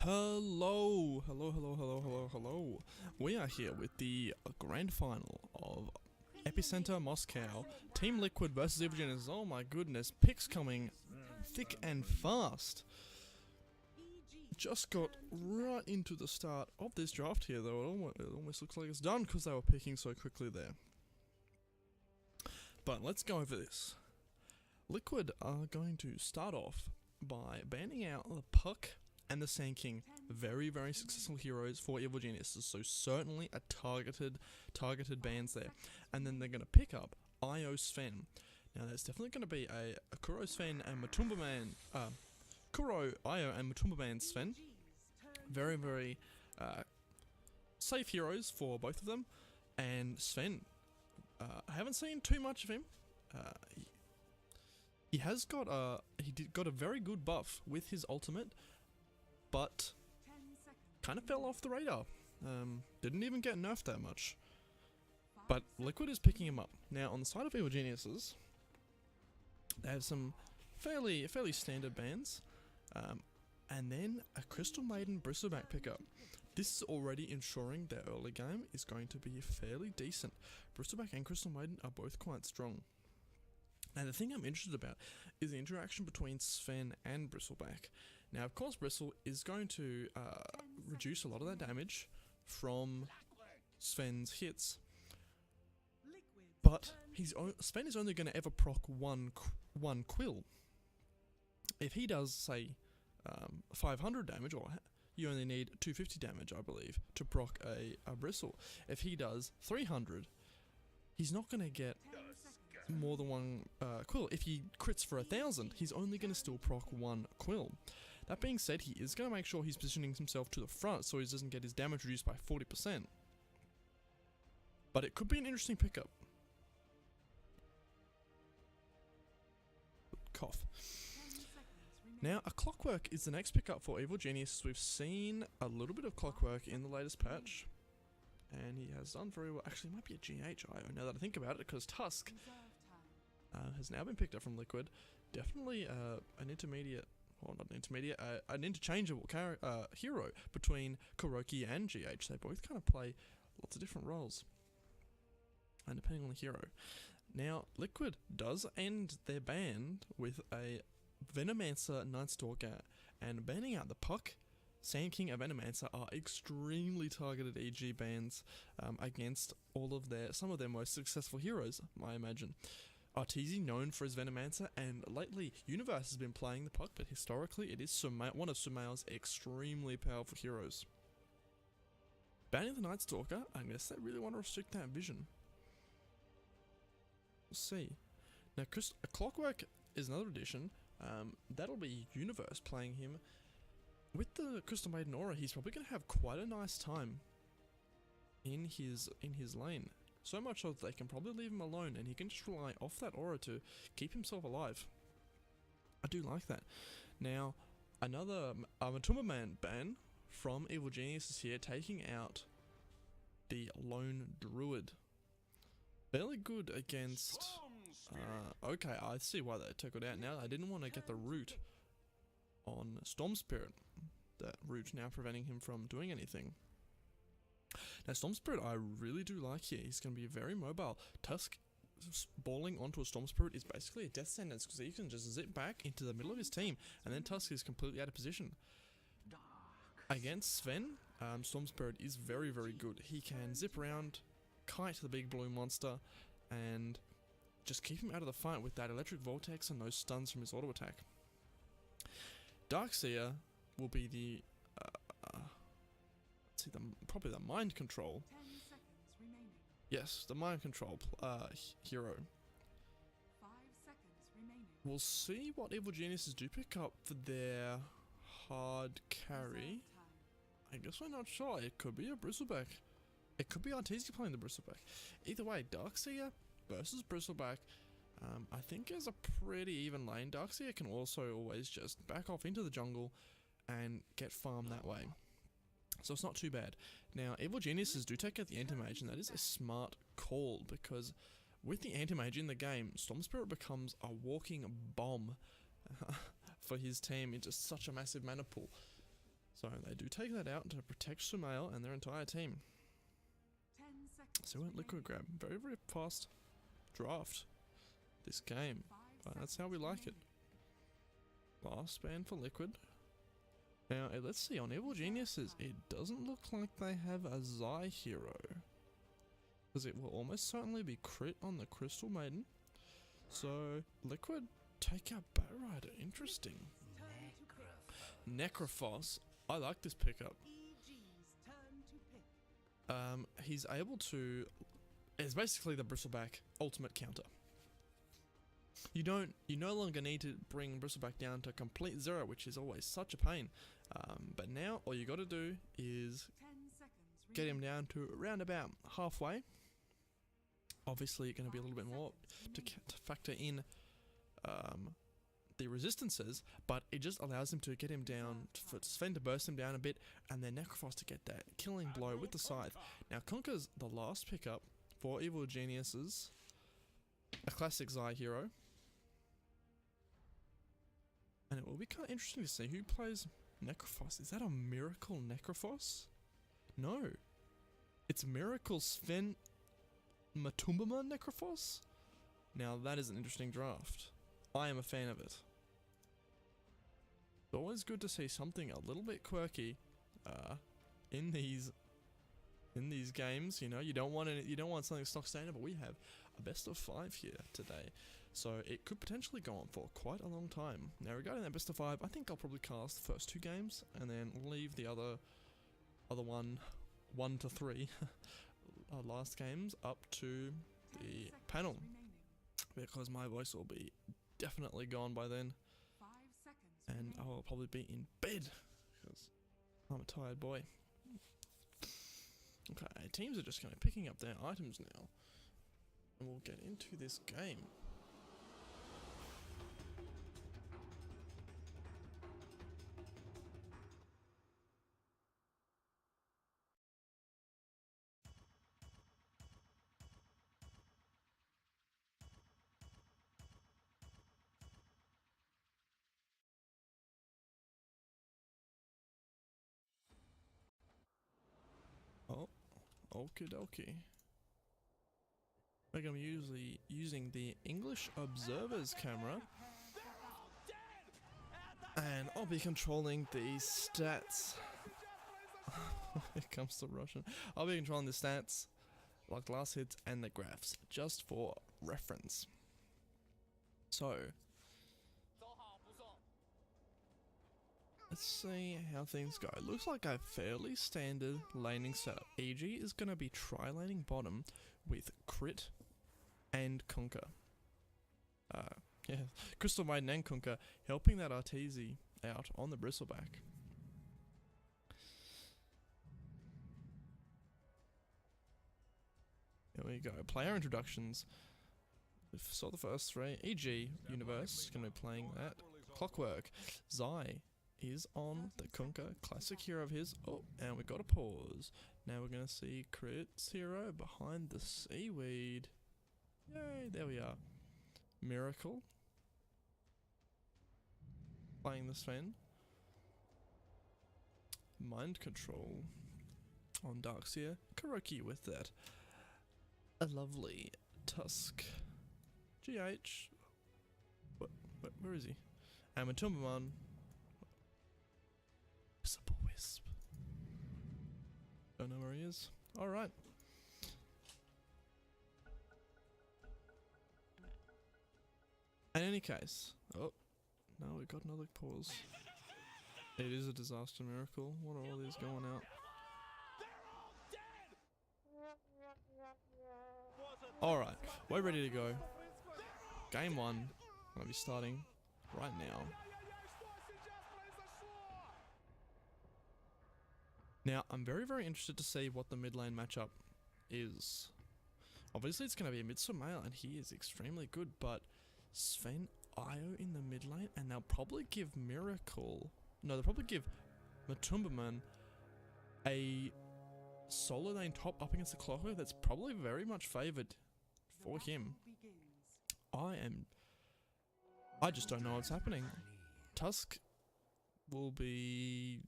Hello. We are here with the grand final of Epicenter Moscow, Team Liquid versus Evil Genius. Oh my goodness, picks coming thick and fast. Just got right into the start of this draft here though. It almost looks like it's done because they were picking so quickly there. But let's go over this. Liquid are going to start off by banning out the Puck and the Sand King, very successful heroes for Evil Geniuses, so certainly a targeted bans there. And then they're going to pick up Io Sven. Now there's definitely going to be a Kuro Sven and Matumba Man, Kuro, Io and Matumba Man Sven. Very safe heroes for both of them. And Sven, I haven't seen too much of him. He has got a very good buff with his ultimate, but kind of fell off the radar. Didn't even get nerfed that much. But Liquid is picking him up. Now on the side of Evil Geniuses, they have some fairly standard bans, and then a Crystal Maiden Bristleback pickup. This is already ensuring their early game is going to be fairly decent. Bristleback and Crystal Maiden are both quite strong. Now the thing I'm interested about is the interaction between Sven and Bristleback. Now of course Bristle is going to reduce a lot of that damage from Sven's hits, but Sven is only going to ever proc one quill. If he does say 500 damage, or you only need 250 damage I believe to proc a Bristle. If he does 300, he's not going to get more than one quill. If he crits for 1,000, he's only going to still proc one quill. That being said, he is going to make sure he's positioning himself to the front so he doesn't get his damage reduced by 40%. But it could be an interesting pickup. Cough. Now, a Clockwork is the next pickup for Evil Genius. We've seen a little bit of Clockwork in the latest patch, and he has done very well. Actually, it might be a GH IO now that I think about it, because Tusk has now been picked up from Liquid. Definitely an intermediate, well not an intermediate, an interchangeable hero between Kuroki and GH. They both kind of play lots of different roles, and depending on the hero. Now, Liquid does end their ban with a Venomancer Night Stalker, and banning out the Puck, Sand King and Venomancer are extremely targeted EG bans against some of their most successful heroes, I imagine. Arteezy, known for his Venomancer, and lately Universe has been playing the Puck, but historically it is one of Sumail's extremely powerful heroes. Banning the Night Stalker, I guess they really want to restrict that vision. We'll see. Now, Clockwork is another addition. That'll be Universe playing him. With the Crystal Maiden Aura, he's probably going to have quite a nice time in his lane. So much so that they can probably leave him alone and he can just rely off that aura to keep himself alive. I do like that. Now, another Matumba Man ban from Evil Genius is here, taking out the Lone Druid. Fairly good against... okay, I see why they took it out now. I didn't want to get the root on Storm Spirit. That root now preventing him from doing anything. Now Storm Spirit I really do like here. He's going to be very mobile. Tusk balling onto a Storm Spirit is basically a death sentence because he can just zip back into the middle of his team and then Tusk is completely out of position. Against Sven, Storm Spirit is very good. He can zip around, kite the big blue monster, and just keep him out of the fight with that electric vortex and those stuns from his auto attack. Darkseer will be the probably the mind control. Yes, the mind control hero. We'll see what Evil Geniuses do pick up for their hard carry. I guess we're not sure. It could be a Bristleback. It could be Arteezy playing the Bristleback. Either way, Darkseer versus Bristleback, I think is a pretty even lane. Darkseer can also always just back off into the jungle and get farmed that way. So it's not too bad. Now, Evil Geniuses do take out the Anti-Mage, and that is a smart call, because with the Anti-Mage in the game, Storm Spirit becomes a walking bomb for his team into such a massive mana pool. So they do take that out to protect Sumail and their entire team. 10 seconds. So we went Liquid Grab. Very, very fast draft this game. But that's how we like it. Last ban for Liquid. Now, let's see, on Evil Geniuses, it doesn't look like they have a Zai hero. Because it will almost certainly be crit on the Crystal Maiden. So, Liquid take out Batrider. Interesting. Necrophos. I like this pickup. He's able to... It's basically the Bristleback ultimate counter. You no longer need to bring Bristleback down to complete zero, which is always such a pain. But now all you got to do is get him down to around about halfway. Obviously, you're going to be a little bit more to factor in the resistances, but it just allows him to get him down, for Sven to burst him down a bit, and then Necrophos to get that killing blow with the scythe. Now, Conker's the last pickup for Evil Geniuses, a classic Zai hero. And it will be kind of interesting to see who plays Necrophos. Is that a Miracle Necrophos? No. It's Miracle Sven Matumbaman Necrophos? Now that is an interesting draft. I am a fan of it. It's always good to see something a little bit quirky in these games. You know, you don't want something stock standard, but we have a best of 5 here today. So it could potentially go on for quite a long time. Now regarding that best of 5, I think I'll probably cast the first 2 games and then leave the other 1 to 3 last games up to the panel, because my voice will be definitely gone by then, and I will probably be in bed because I'm a tired boy. Okay, teams are just going to be picking up their items now, and we'll get into this game. Oh, okie dokie. We're going to be usually using the English Observer's camera. And I'll be controlling the stats. It comes to Russian. I'll be controlling the stats, like last hits and the graphs, just for reference. So, let's see how things go. It looks like a fairly standard laning setup. EG is going to be tri-laning bottom with Crit and Conker. Yeah, Crystal Maiden and Conker helping that Arteezy out on the Bristleback. Here we go. Player introductions. We saw the first 3. EG Universe is going to be playing that. Clockwork. Zai is on the Conker, classic hero of his. Oh, and we got a pause. Now we're going to see Crit's hero behind the seaweed. Yay, there we are. Miracle. Playing the Sven. Mind Control on Darkseer. Kuroki with that. A lovely Tusk. GH. Where is he? And Matumbaman. Visible Wisp. Don't know where he is. Alright. In any case. Oh. No, we got another pause. It is a disaster miracle. What are all these going out? Alright, we're ready to go. Game 1. I'm going to be starting right now. Now, I'm very, very interested to see what the mid lane matchup is. Obviously, it's going to be a mid-Sumail, and he is extremely good, but Sven Io in the mid lane, and they'll probably give Miracle... No, they'll probably give Matumbaman a solo lane top up against the Clockwork that's probably very much favoured for him. I just don't know what's happening. Tusk will be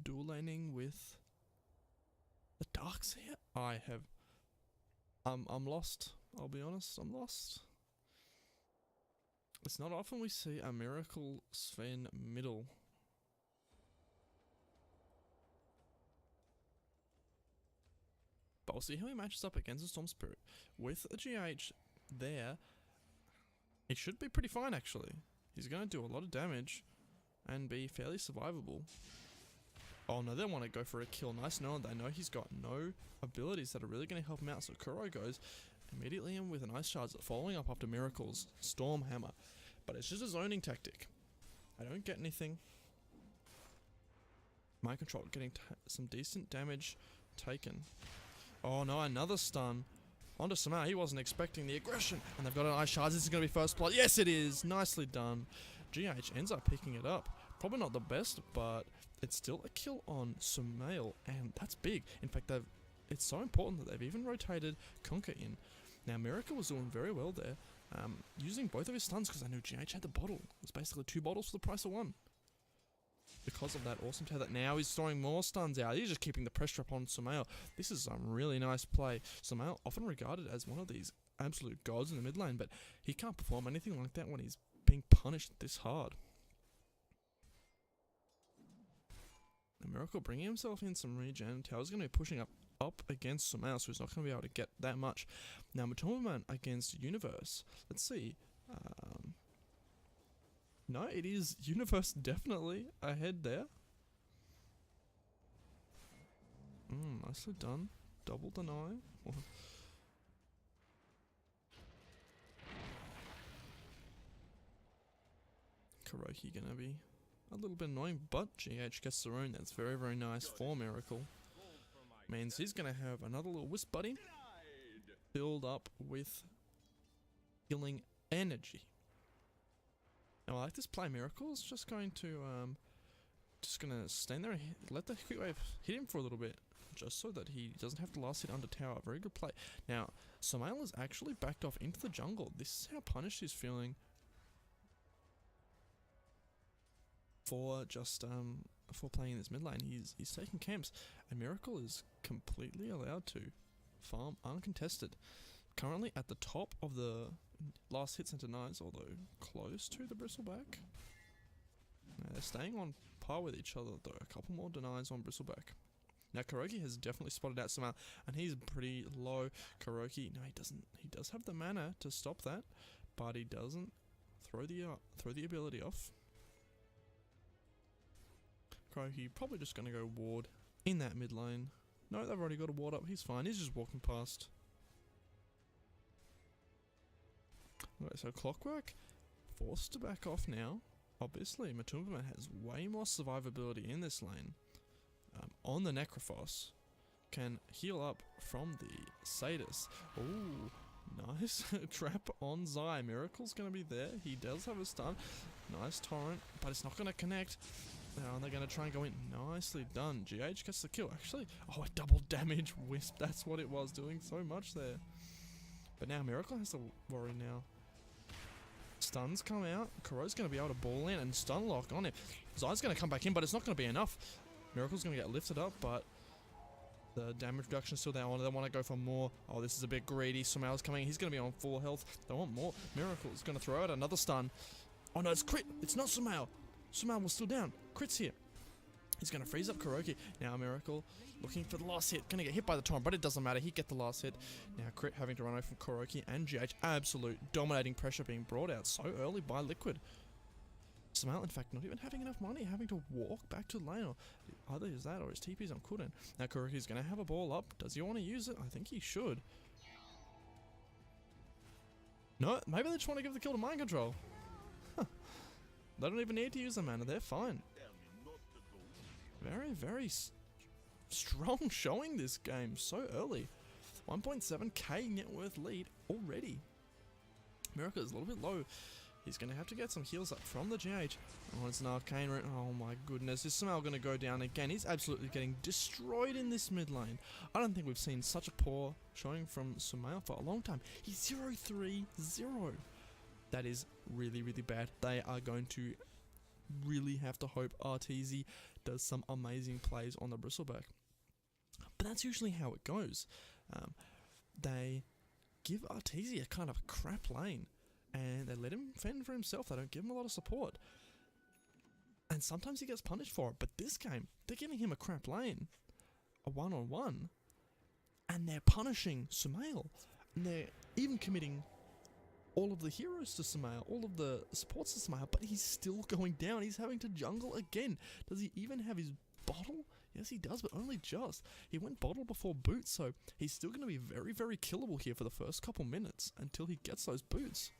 dual laning with the Darks here. I'm lost. I'll be honest, I'm lost. It's not often we see a Miracle Sven middle. But we'll see how he matches up against the Storm Spirit. With a GH there, it should be pretty fine actually. He's going to do a lot of damage and be fairly survivable. Oh no, they want to go for a kill. Nice knowing they know he's got no abilities that are really going to help him out. So Kuro goes immediately in with an Ice Charge, following up after Miracle's Storm Hammer. But it's just a zoning tactic. I don't get anything. Mind Control getting some decent damage taken. Oh no, another stun. Onto Samar, he wasn't expecting the aggression. And they've got an Ice Charge. This is going to be first blood. Yes, it is. Nicely done. GH ends up picking it up. Probably not the best, but it's still a kill on Sumail, and that's big. In fact, it's so important that they've even rotated Conquer in. Now, Miracle was doing very well there, using both of his stuns because I knew GH had the bottle. It was basically 2 bottles for the price of 1. Because of that awesome tear that now he's throwing more stuns out. He's just keeping the pressure up on Sumail. This is some really nice play. Sumail often regarded as one of these absolute gods in the mid lane, but he can't perform anything like that when he's being punished this hard. And Miracle bringing himself in some regen. Tower's going to be pushing up against Sumail, so he's not going to be able to get that much. Now, Matumbaman against Universe. Let's see. No, it is Universe definitely ahead there. Nicely done. Double deny. Kuroki gonna be a little bit annoying, but GH gets the rune. That's very, very nice for Miracle. Means he's gonna have another little Wisp Buddy filled up with healing energy. Now, I like this play. Miracle's just going to stand there and let the quick wave hit him for a little bit, just so that he doesn't have to last hit under tower. Very good play. Now, Sumail has actually backed off into the jungle. This is how punished he's feeling for just for playing in this mid lane. He's taking camps, and Miracle is completely allowed to farm uncontested. Currently at the top of the last hits and denies, although close to the Bristleback. Now they're staying on par with each other though. A couple more denies on Bristleback. Now Kuroki has definitely spotted out Sumail, and he's pretty low. Kuroki, no, he doesn't. He does have the mana to stop that, but he doesn't throw the ability off. Kuroki probably just gonna go ward in that mid lane. No, they've already got a ward up. He's fine. He's just walking past. Okay, so Clockwork forced to back off now. Obviously, Matumbaman has way more survivability in this lane. On the Necrophos, can heal up from the Sadist. Ooh, nice trap on Zai. Miracle's going to be there. He does have a stun. Nice torrent, but it's not going to connect. Now they're going to try and go in. Nicely done. GH gets the kill. Actually, oh, a double damage Wisp. That's what it was, doing so much there. But now Miracle has to worry now. Stuns come out. Kuro's going to be able to ball in and stun lock on him. Zai's going to come back in, but it's not going to be enough. Miracle's going to get lifted up, but the damage reduction is still there. They want to go for more. Oh, this is a bit greedy. Sumail's coming. He's going to be on full health. They want more. Miracle's going to throw out another stun. Oh no, it's crit. It's not Sumail. Sumail was still down. Crit's here. He's going to freeze up Kuroki. Now Miracle looking for the last hit. Going to get hit by the torrent, but it doesn't matter. He get the last hit. Now Crit having to run away from Kuroki and GH. Absolute dominating pressure being brought out so early by Liquid. Sumail, in fact, not even having enough money, having to walk back to the lane. Or either is that or his TP's on cooldown. Now Kuroki's going to have a ball up. Does he want to use it? I think he should. No, maybe they just want to give the kill to Mind Control. Huh. They don't even need to use the mana. They're fine. Very, very strong showing this game so early. 1.7k net worth lead already. Miracle is a little bit low. He's going to have to get some heals up from the GH. Oh, it's an arcane route. Oh my goodness. Is Sumail going to go down again? He's absolutely getting destroyed in this mid lane. I don't think we've seen such a poor showing from Sumail for a long time. He's 0-3-0. That is really, really bad. They are going to really have to hope Arteezy does some amazing plays on the Bristleback. But that's usually how it goes. They give Arteezy a kind of a crap lane, and they let him fend for himself. They don't give him a lot of support. And sometimes he gets punished for it. But this game, they're giving him a crap lane, a one-on-one, and they're punishing Sumail. And they're even committing all of the heroes to Sumail, all of the supports to Sumail, but he's still going down. He's having to jungle again. Does he even have his bottle? Yes, he does, but only just. He went bottle before boots, so he's still going to be very, very killable here for the first couple minutes until he gets those boots.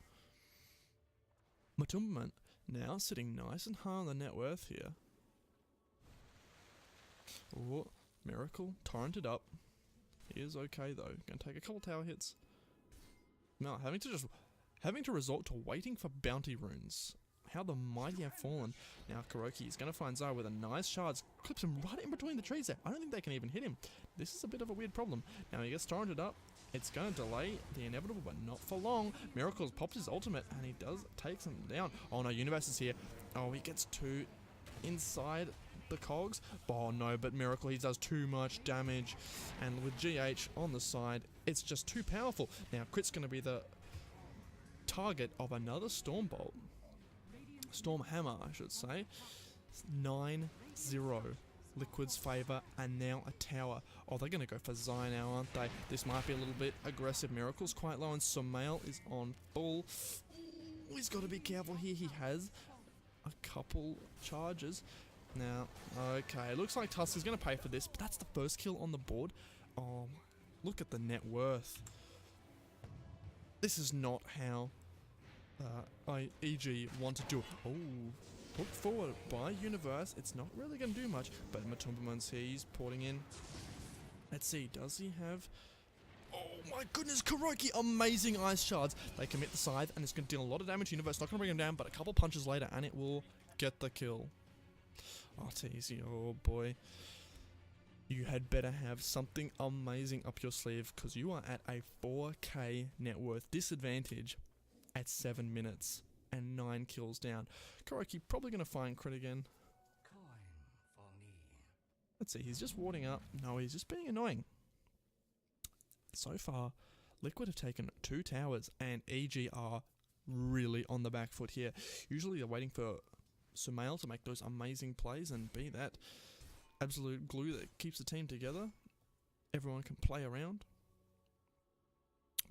Matumbaman now sitting nice and high on the net worth here. Oh, Miracle torrented up. He is okay though. Gonna take a couple tower hits. Now having to resort to waiting for bounty runes. How the mighty have fallen. Now Kuroki is going to find Zara with a nice shard. Clips him right in between the trees there. I don't think they can even hit him. This is a bit of a weird problem. Now he gets torrented up. It's going to delay the inevitable, but not for long. Miracles pops his ultimate, and he does take him down. Oh no, Universe is here. Oh, he gets two inside the cogs. Oh no, but Miracle, he does too much damage. And with GH on the side, it's just too powerful. Now Crit's going to be the target of another Stormbolt. Storm Hammer, I should say. 9-0. Liquid's favour, and now a tower. Oh, they're going to go for Zai now, aren't they? This might be a little bit aggressive. Miracle's quite low, and Sumail is on full. Ooh, he's got to be careful here. He has a couple charges. Now, okay, looks like Tusk is going to pay for this, but that's the first kill on the board. Oh, look at the net worth. This is not how EG want to do it. Oh, put forward by Universe. It's not really going to do much, but Matumbaman's here. He's porting in. Let's see, does he have... Oh my goodness, Kuroki, amazing ice shards. They commit the scythe, and it's going to deal a lot of damage. Universe not going to bring him down, but a couple punches later, and it will get the kill. Arteezy, oh boy. You had better have something amazing up your sleeve, because you are at a 4k net worth disadvantage at 7 minutes and 9 kills down. Kuroki probably going to find crit again. Let's see, he's just warding up. No, he's just being annoying. So far, Liquid have taken 2 towers, and EG are really on the back foot here. Usually they're waiting for Sumail to make those amazing plays and be that absolute glue that keeps the team together. Everyone can play around.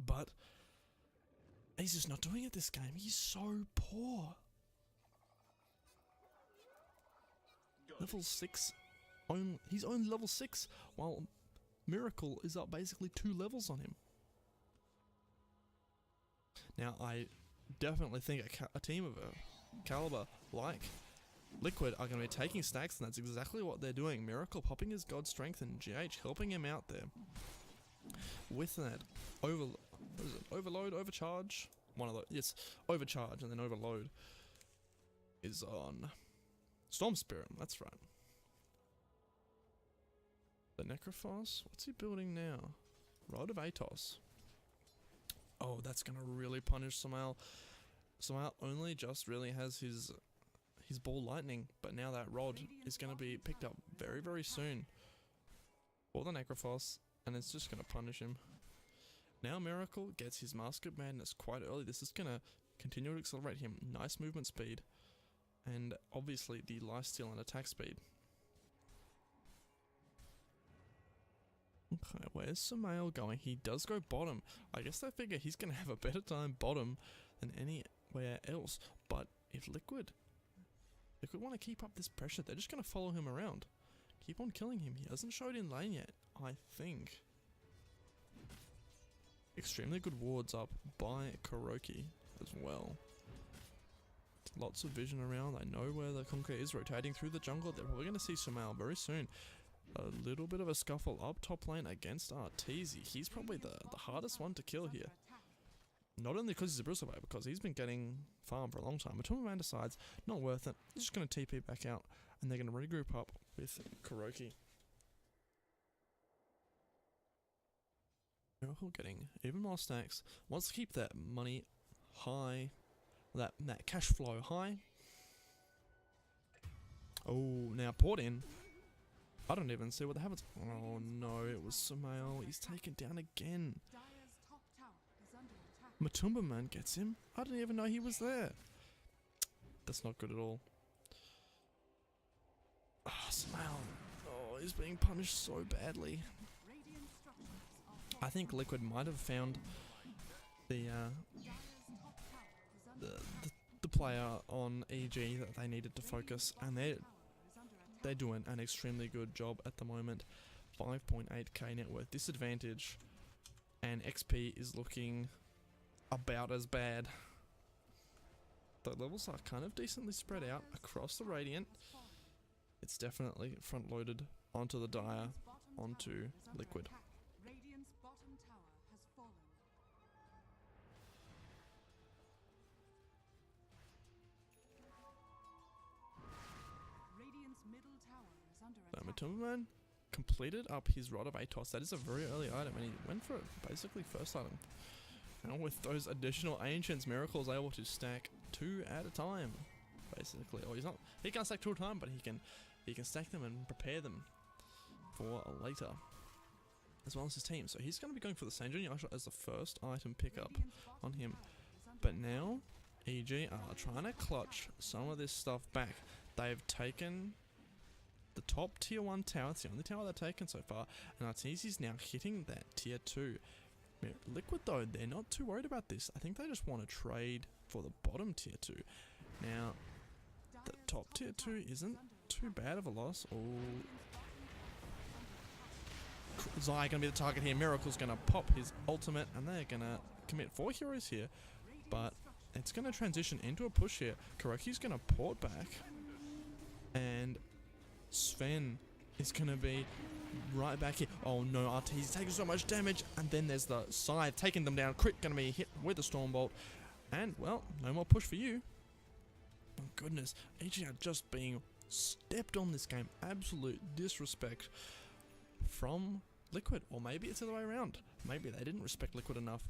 But he's just not doing it this game. He's so poor. Level 6. He's only level 6, while Miracle is up basically 2 levels on him. Now, I definitely think a team of a caliber like Liquid are going to be taking stacks, and that's exactly what they're doing. Miracle popping his God Strength, and GH helping him out there. With that, overload, overcharge? One of those, yes, overcharge and then overload is on Storm Spirit, that's right. The Necrophos, what's he building now? Rod of Atos. Oh, that's going to really punish Sumail. Sumail only just really has his ball lightning, but now that rod is going to be picked up very, very soon for the Necrophos, and it's just going to punish him. Now Miracle gets his Mask of Madness quite early. This is going to continue to accelerate him. Nice movement speed, and obviously the lifesteal and attack speed. Okay, where's Sumail going? He does go bottom. I guess they figure he's going to have a better time bottom than anywhere else. But if Liquid want to keep up this pressure, they're just going to follow him around. Keep on killing him. He hasn't showed in lane yet, I think. Extremely good wards up by Kuroki as well. Lots of vision around. I know where the Conqueror is rotating through the jungle. They're probably going to see Sumail very soon. A little bit of a scuffle up top lane against Arteezy. He's probably the hardest one to kill here. Not only because he's a Bristleback, because he's been getting farmed for a long time. Matumbaman decides, not worth it. He's just going to TP back out, and they're going to regroup up with Kuroki. Miracle getting even more stacks. Wants to keep that money high, that cash flow high. Oh, now port in. I don't even see what happens. Oh no, it was Sumail. He's taken down again. Dire's top tower is under attack. Matumba man gets him. I didn't even know he was there. That's not good at all. Ah, Sumail. Oh, he's being punished so badly. Radiant structures are I think Liquid might have found the Dire's top tower is under attack. the player on EG that they needed to focus, and Tower is under attack. they're doing an extremely good job at the moment. 5.8k net worth disadvantage, and XP is looking about as bad. The levels are kind of decently spread out across the Radiant. It's definitely front loaded onto the Dire, Radiant's bottom onto tower is under Liquid. attack. Radiant's bottom tower has fallen. Radiant's middle tower is under So attack. Matumba completed up his Rod of Atos. That is a very early item, and he went for it basically first item. And with those additional Ancients, Miracle's able to stack 2 at a time, basically. Or he can't stack 2 at a time, but he can stack them and prepare them for later, as well as his team. So he's going to be going for the Sand Junior Usher as the first item pickup Radiant's bottom on him. tower is under But attack. now, EG are trying to clutch some of this stuff back. They've taken the top tier 1 tower. It's the only tower they've taken so far. And Arteezy's now hitting that tier 2. Liquid though, they're not too worried about this. I think they just want to trade for the bottom tier 2. Now, the Dire's top tier 2 tower is isn't under too attack. bad of a loss. Oh, Radiant's bottom tower is under attack. Zai gonna be the target here. Miracle's gonna pop his ultimate, and they're gonna commit 4 heroes here. Radiant But structures it's going to transition into a push here. Kuroki's going to port back. And Sven is going to be right back here. Oh no, Arteezy's taking so much damage. And then there's the Scythe taking them down. Crit going to be hit with the Stormbolt. And, well, no more push for you. Oh goodness. EG are just being stepped on this game. Absolute disrespect from Liquid. Or maybe it's the other way around. Maybe they didn't respect Liquid enough.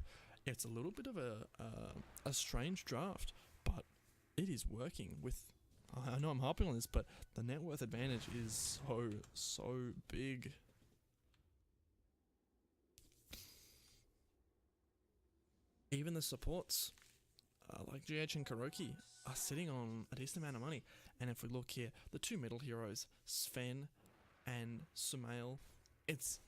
It's a little bit of a strange draft, but it is working with... I know I'm harping on this, but the net worth advantage is so big. Even the supports, like GH and Kuroki, are sitting on a decent amount of money. And if we look here, the 2 middle heroes, Sven and Sumail, it's...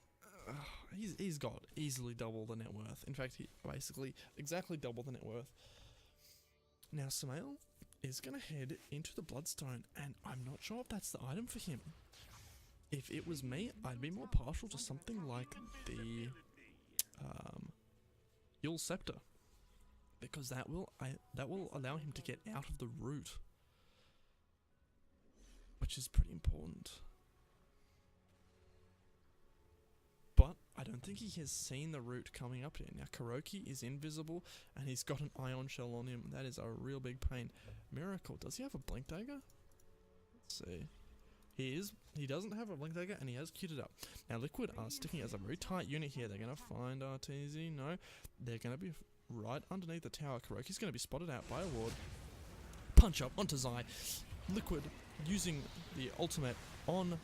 he's got easily double the net worth. In fact, he basically exactly double the net worth. Now, Sumail is going to head into the Bloodstone, and I'm not sure if that's the item for him. If it was me, I'd be more partial to something like the Yule Scepter, because that will allow him to get out of the root, which is pretty important. But I don't think he has seen the route coming up here. Now, Kuroki is invisible, and he's got an Ion Shell on him. That is a real big pain. Miracle, does he have a Blink Dagger? Let's see. He doesn't have a Blink Dagger, and he has queued it up. Now, Liquid are sticking as a very tight unit here. They're going to find Arteezy. No, they're going to be right underneath the tower. Kuroki's going to be spotted out by a ward. Punch up onto Zai. Liquid using the ultimate on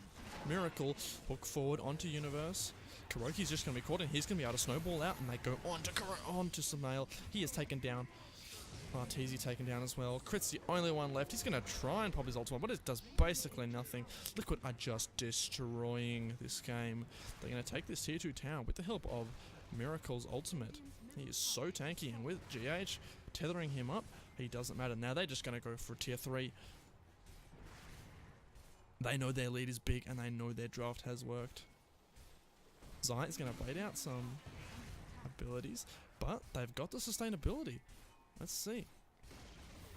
Miracle. Hook forward onto Universe. Kuroki's just going to be caught, and he's going to be able to snowball out, and they go onto Sumail. He is taken down. Arteezy taken down as well. Crit's the only one left. He's going to try and pop his ultimate, but it does basically nothing. Liquid are just destroying this game. They're going to take this tier 2 tower with the help of Miracle's ultimate. He is so tanky, and with GH tethering him up, he doesn't matter. Now they're just going to go for tier 3. They know their lead is big, and they know their draft has worked. Zai is going to bait out some abilities, but they've got the sustainability. Let's see.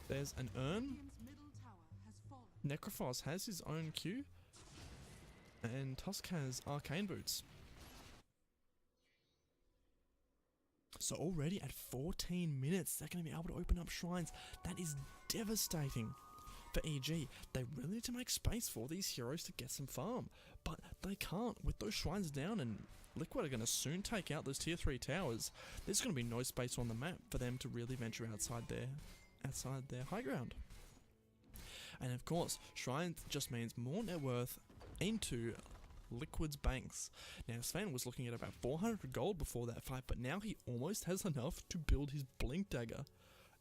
There's an urn. Radiant's middle tower has fallen. Necrophos has his own Q, and Tusk has Arcane Boots. So already at 14 minutes, they're going to be able to open up shrines. That is devastating for EG. They really need to make space for these heroes to get some farm, but they can't. With those shrines down, and Liquid are going to soon take out those tier 3 towers, there's going to be no space on the map for them to really venture outside their high ground. And of course, Shrine just means more net worth into Liquid's banks. Now Sven was looking at about 400 gold before that fight, but now he almost has enough to build his Blink Dagger.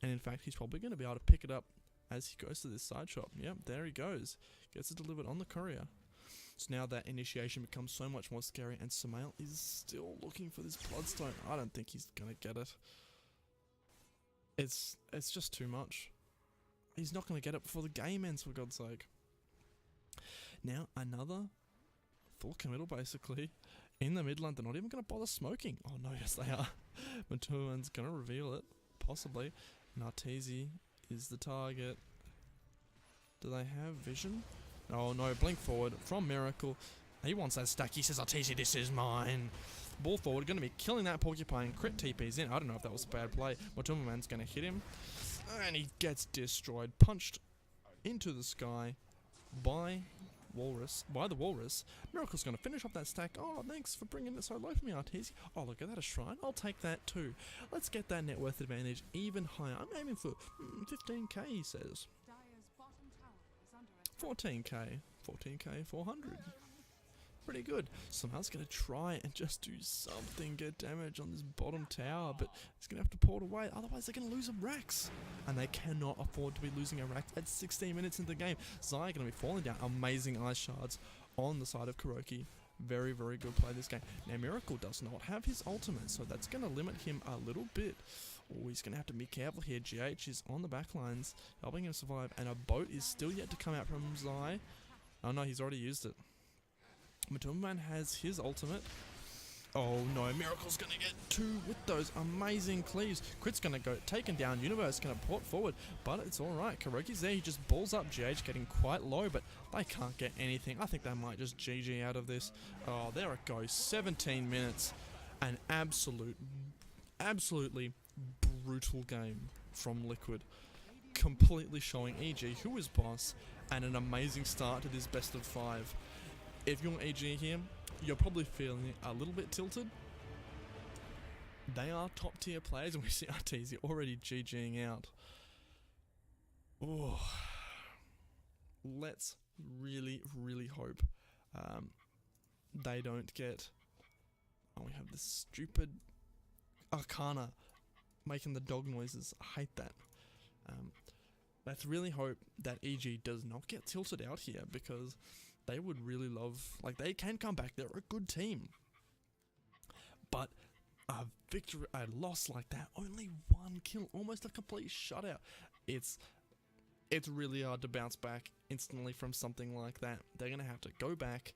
And in fact, he's probably going to be able to pick it up as he goes to this side shop. Yep, there he goes. Gets it delivered on the courier. So now that initiation becomes so much more scary, and Samael is still looking for this Bloodstone. I don't think he's going to get it. It's just too much. He's not going to get it before the game ends, for God's sake. Now, another full committal, basically. In the mid lane, they're not even going to bother smoking. Oh no, yes they are. Matuan's going to reveal it, possibly. Nartezi is the target. Do they have vision? Oh no, blink forward from Miracle. He wants that stack. He says, Arteezy, this is mine. Ball forward, going to be killing that Porcupine. Crit TP's in. I don't know if that was a bad play. Matuaman's going to hit him. And he gets destroyed. Punched into the sky by the Walrus. Miracle's going to finish off that stack. Oh, thanks for bringing it so low for me, Arteezy. Oh, look at that, a shrine. I'll take that too. Let's get that net worth advantage even higher. I'm aiming for 15k, he says. Dire's bottom tower is under attack. 14k. 14k, 400. Pretty good. Somehow going to try and just do something, get damage on this bottom tower, but he's going to have to pull it away, otherwise they're going to lose a Rax. And they cannot afford to be losing a Rax at 16 minutes into the game. Zai going to be falling down. Amazing ice shards on the side of Kuroki. Very, very good play this game. Now Miracle does not have his ultimate, so that's going to limit him a little bit. Oh, he's going to have to be careful here. GH is on the back lines, helping him survive, and a boat is still yet to come out from Zai. Oh no, he's already used it. Matuaman has his ultimate. Oh no, Miracle's gonna get two with those amazing cleaves. Crit's gonna go taken down. Universe gonna port forward, but it's alright. Kuroki's there, he just balls up. GH getting quite low, but they can't get anything. I think they might just GG out of this. Oh, there it goes. 17 minutes. An absolutely brutal game from Liquid. Completely showing EG who is boss, and an amazing start to this best of 5. If you're EG here, you're probably feeling a little bit tilted. They are top tier players, and we see Arteezy already GGing out. Oh, let's really, really hope they don't get. Oh, we have this stupid Arcana making the dog noises. I hate that. Let's really hope that EG does not get tilted out here, because they would really love, like, they can come back. They're a good team. But a loss like that, only one kill, almost a complete shutout. It's really hard to bounce back instantly from something like that. They're going to have to go back,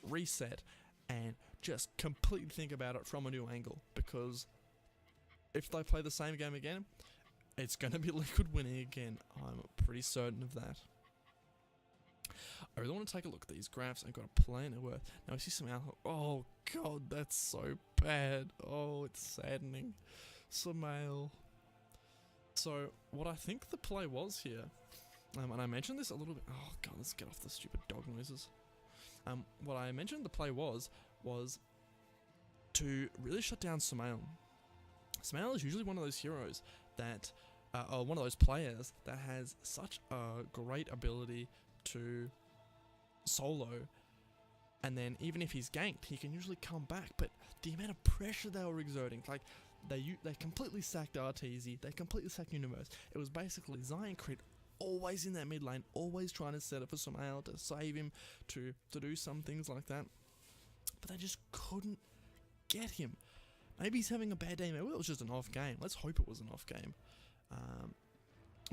reset, and just completely think about it from a new angle. Because if they play the same game again, it's going to be Liquid winning again. I'm pretty certain of that. I really want to take a look at these graphs and got a play net worth. Now we see some alcohol. Oh god, that's so bad. Oh, it's saddening. Samael. So, what I think the play was here, and I mentioned this a little bit. Oh god, let's get off the stupid dog noises. What I mentioned the play was to really shut down Samael. Samael is usually one of those heroes that, or one of those players that has such a great ability to solo, and then even if he's ganked, he can usually come back. But the amount of pressure they were exerting, like they completely sacked Arteezy, they completely sacked Universe. It was basically Zion Crit always in that mid lane, always trying to set up for Samael to save him, to do some things like that. But they just couldn't get him. Maybe he's having a bad day. Maybe it was just an off game. Let's hope it was an off game.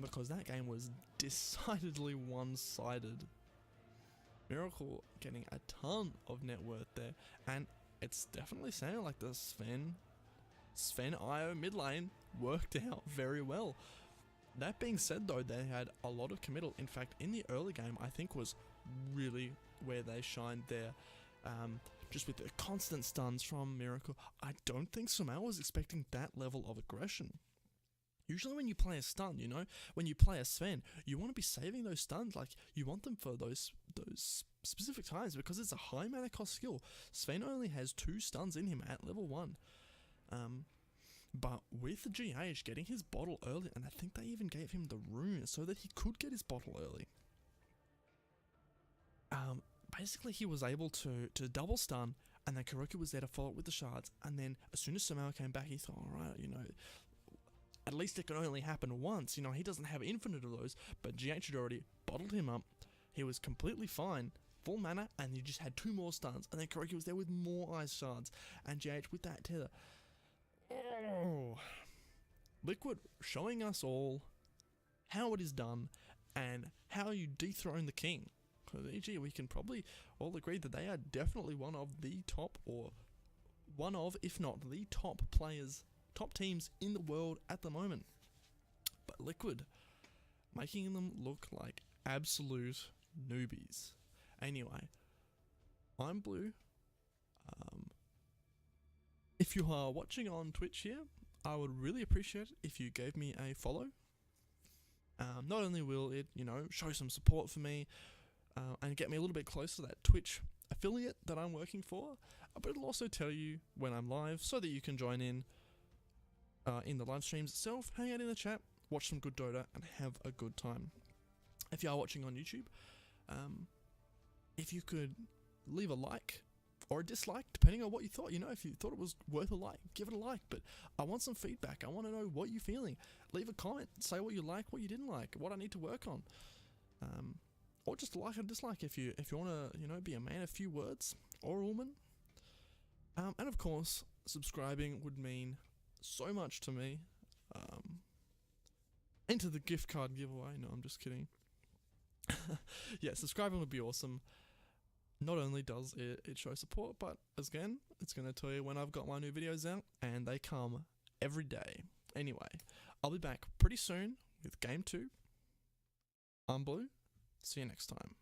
Because that game was decidedly one-sided. Miracle getting a ton of net worth there, and it's definitely sounding like the Sven IO mid lane worked out very well. That being said though, they had a lot of committal. In fact, in the early game, I think was really where they shined there. Just with the constant stuns from Miracle. I don't think Samael was expecting that level of aggression. Usually when you play a stun, you know, when you play a Sven, you want to be saving those stuns, like, you want them for those specific times, because it's a high mana cost skill. Sven only has 2 stuns in him at level 1. But with GH getting his bottle early, and I think they even gave him the rune so that he could get his bottle early. Basically he was able to double stun, and then Kuroki was there to follow it with the shards, and then as soon as Sumail came back, he thought, alright, you know, at least it can only happen once, you know, he doesn't have infinite of those, but GH had already bottled him up, he was completely fine, full mana, and he just had 2 more stuns, and then Kuroki was there with more ice shards, and GH with that tether. Oh, Liquid showing us all how it is done, and how you dethrone the king. Because EG, we can probably all agree that they are definitely one of the top, or one of, if not the top players, top teams in the world at the moment. But Liquid, making them look like absolute newbies. Anyway, I'm Blue. If you are watching on Twitch here, I would really appreciate it if you gave me a follow. Not only will it, you know, show some support for me, and get me a little bit closer to that Twitch affiliate that I'm working for, but it'll also tell you when I'm live so that you can join in the live streams itself, hang out in the chat, watch some good Dota, and have a good time. If you are watching on YouTube, if you could leave a like or a dislike, depending on what you thought. You know, if you thought it was worth a like, give it a like, but I want some feedback. I want to know what you're feeling. Leave a comment, say what you like, what you didn't like, what I need to work on. Or just like and dislike if you want to, you know, be a man of few words, or a woman. And of course, subscribing would mean so much to me. Enter the gift card giveaway. No, I'm just kidding. Yeah, subscribing would be awesome. Not only does it show support, but again, it's going to tell you when I've got my new videos out, and they come every day. Anyway, I'll be back pretty soon with Game 2. I'm Blue. See you next time.